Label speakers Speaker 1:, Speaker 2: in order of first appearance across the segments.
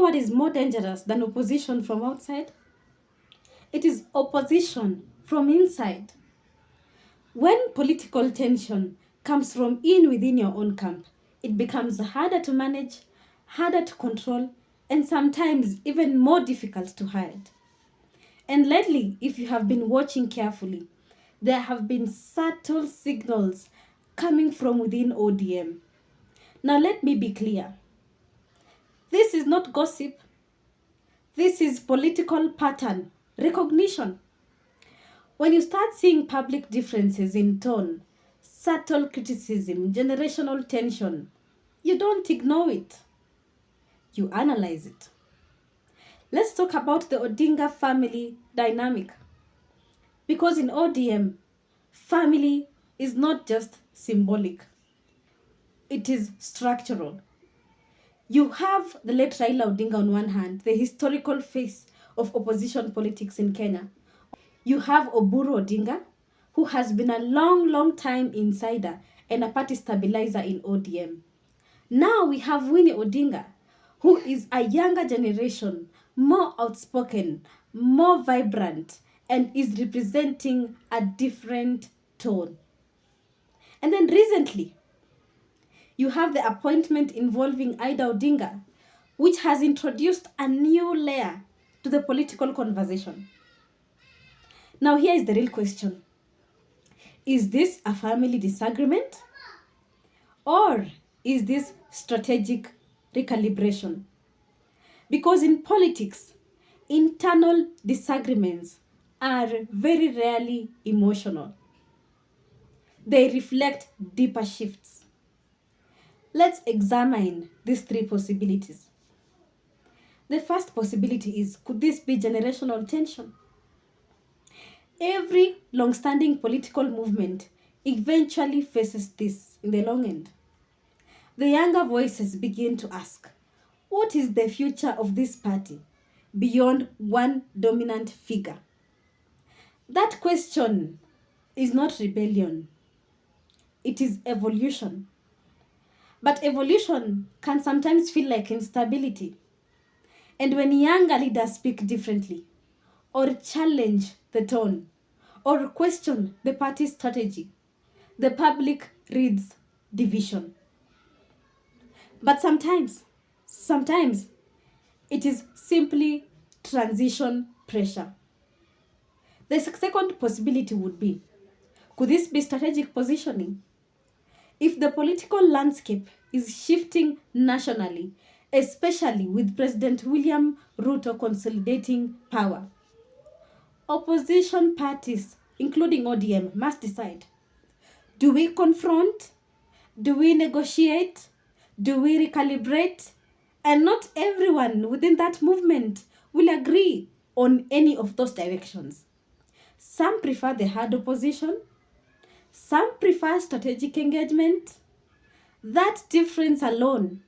Speaker 1: what is more dangerous than opposition from outside? It is opposition from inside. When political tension comes from within your own camp, it becomes harder to manage, harder to control, and sometimes even more difficult to hide. And lately, if you have been watching carefully, there have been subtle signals coming from within ODM. Now let me be clear. This is not gossip. This is political pattern recognition. When you start seeing public differences in tone, subtle criticism, generational tension, you don't ignore it. You analyze it. Let's talk about the Odinga family dynamic. Because in ODM, family is not just symbolic. It is structural. You have the late Raila Odinga on one hand, the historical face of opposition politics in Kenya. You have Oburu Odinga, who has been a long time insider and a party stabilizer in ODM. Now we have Winnie Odinga, who is a younger generation, more outspoken, more vibrant, and is representing a different tone. And then recently, you have the appointment involving Ida Odinga, which has introduced a new layer to the political conversation. Now here is the real question. Is this a family disagreement? Or is this strategic recalibration? Because in politics, internal disagreements are very rarely emotional. They reflect deeper shifts. Let's examine these three possibilities. The first possibility is, could this be generational tension? Every long-standing political movement eventually faces this in the long end. The younger voices begin to ask, what is the future of this party beyond one dominant figure? That question is not rebellion. It is evolution. But evolution can sometimes feel like instability. And when younger leaders speak differently, or challenge the tone, or question the party's strategy, the public reads division. But sometimes, it is simply transition pressure. The second possibility would be, could this be strategic positioning? If the political landscape is shifting nationally, especially with President William Ruto consolidating power, opposition parties, including ODM, must decide. Do we confront? Do we negotiate? Do we recalibrate? And not everyone within that movement will agree on any of those directions. Some prefer the hard opposition. Some prefer strategic engagement. That difference alone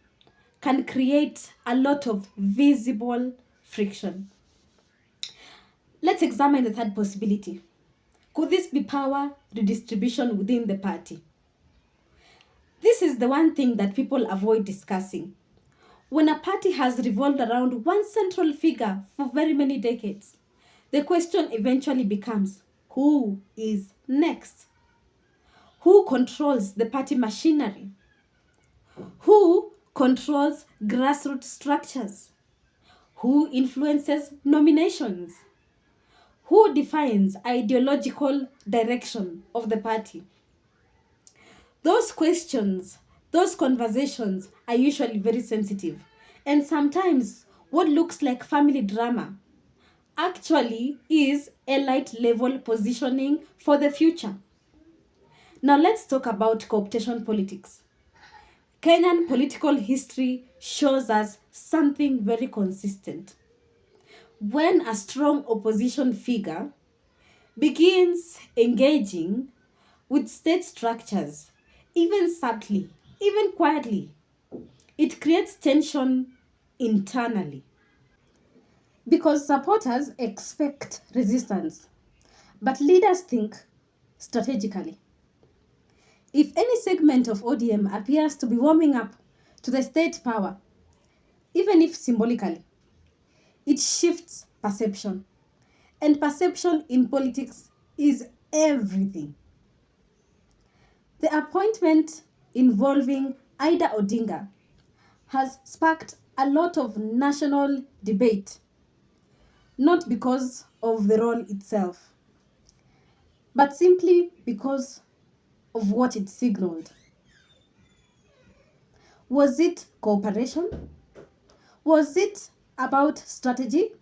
Speaker 1: can create a lot of visible friction. Let's examine the third possibility. Could this be power redistribution within the party? This is the one thing that people avoid discussing. When a party has revolved around one central figure for very many decades, the question eventually becomes, who is next? Who controls the party machinery? Who controls grassroots structures? Who influences nominations? Who defines ideological direction of the party? Those questions, those conversations are usually very sensitive. And sometimes what looks like family drama actually is elite level positioning for the future. Now let's talk about cooptation politics. Kenyan political history shows us something very consistent. When a strong opposition figure begins engaging with state structures, even subtly, even quietly, it creates tension internally. Because supporters expect resistance, but leaders think strategically. If any segment of ODM appears to be warming up to the state power, even if symbolically, it shifts perception. And perception in politics is everything. The appointment involving Ida Odinga has sparked a lot of national debate, not because of the role itself, but simply because of what it signaled. Was it cooperation? Was it about strategy?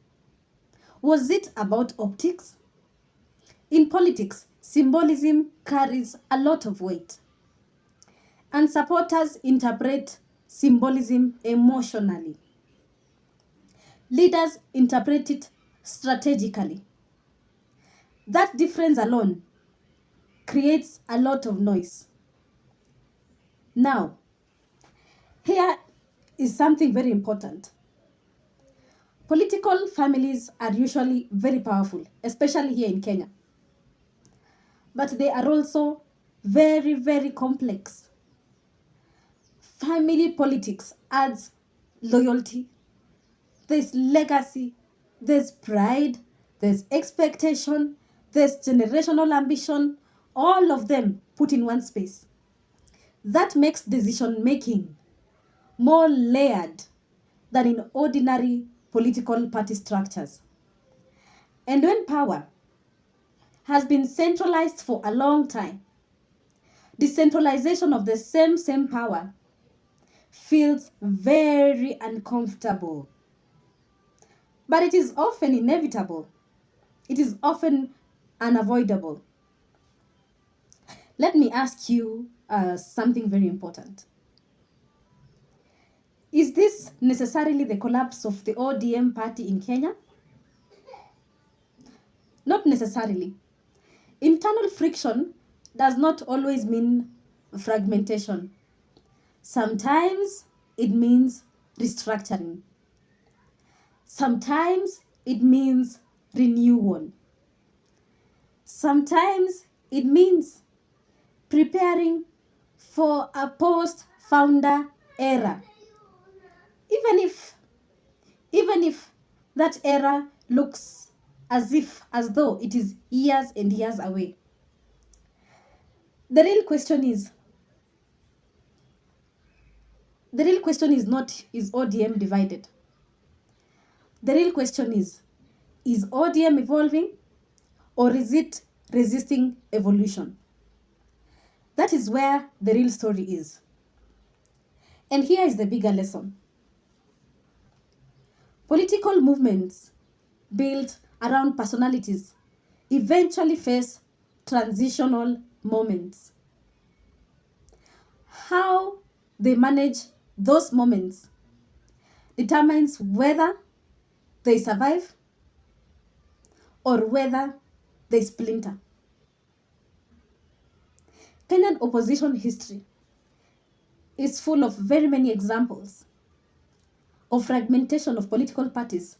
Speaker 1: Was it about optics? In politics, symbolism carries a lot of weight, and supporters interpret symbolism emotionally. Leaders interpret it strategically. That difference alone creates a lot of noise. Now, here is something very important. Political families are usually very powerful, especially here in Kenya. But they are also very, very complex. Family politics adds loyalty, there's legacy, there's pride, there's expectation, there's generational ambition, all of them put in one space. That makes decision making more layered than in ordinary political party structures. And when power has been centralized for a long time, decentralization of the same power feels very uncomfortable. But it is often inevitable. It is often unavoidable. Let me ask you something very important. Is this necessarily the collapse of the ODM party in Kenya? Not necessarily. Internal friction does not always mean fragmentation. Sometimes it means restructuring. Sometimes it means renewal. Sometimes it means preparing for a post-founder era. Even if that era looks as though it is years and years away. The real question is not, is ODM divided? The real question is ODM evolving, or is it resisting evolution? That is where the real story is. And here is the bigger lesson. Political movements built around personalities eventually face transitional moments. How they manage those moments determines whether they survive or whether they splinter. Kenyan opposition history is full of very many examples of fragmentation of political parties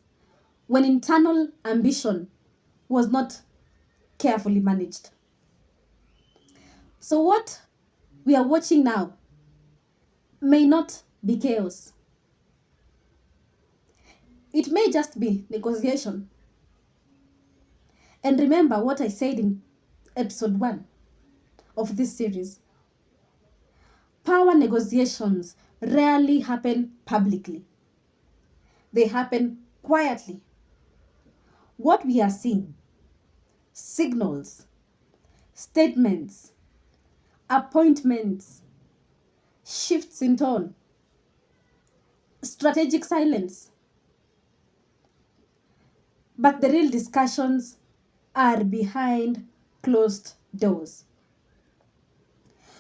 Speaker 1: when internal ambition was not carefully managed. So what we are watching now may not be chaos. It may just be negotiation. And remember what I said in episode 1 of this series. Power negotiations rarely happen publicly. They happen quietly. What we are seeing, signals, statements, appointments, shifts in tone, strategic silence. But the real discussions are behind closed doors.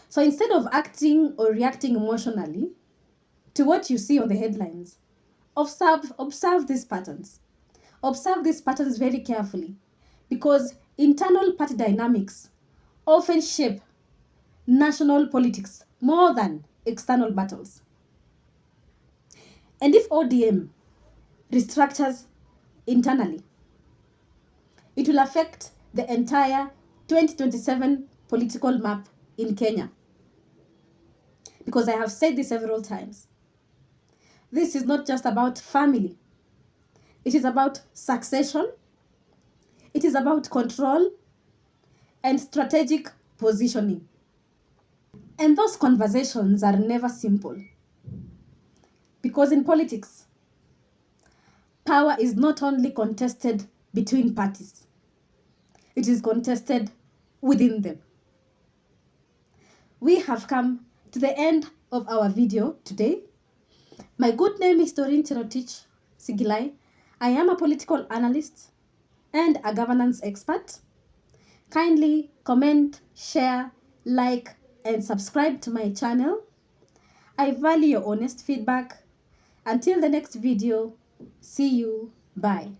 Speaker 1: So instead of acting or reacting emotionally to what you see on the headlines, observe these patterns. Observe these patterns very carefully, because internal party dynamics often shape national politics more than external battles. And if ODM restructures internally, it will affect the entire 2027 political map in Kenya. Because I have said this several times. This is not just about family. It is about succession. It is about control and strategic positioning. And those conversations are never simple. Because in politics, power is not only contested between parties, it is contested within them. We have come to the end of our video today. My good name is Doreen Cherotich Sigilai. I am a political analyst and a governance expert. Kindly comment, share, like, and subscribe to my channel. I value your honest feedback. Until the next video, see you. Bye.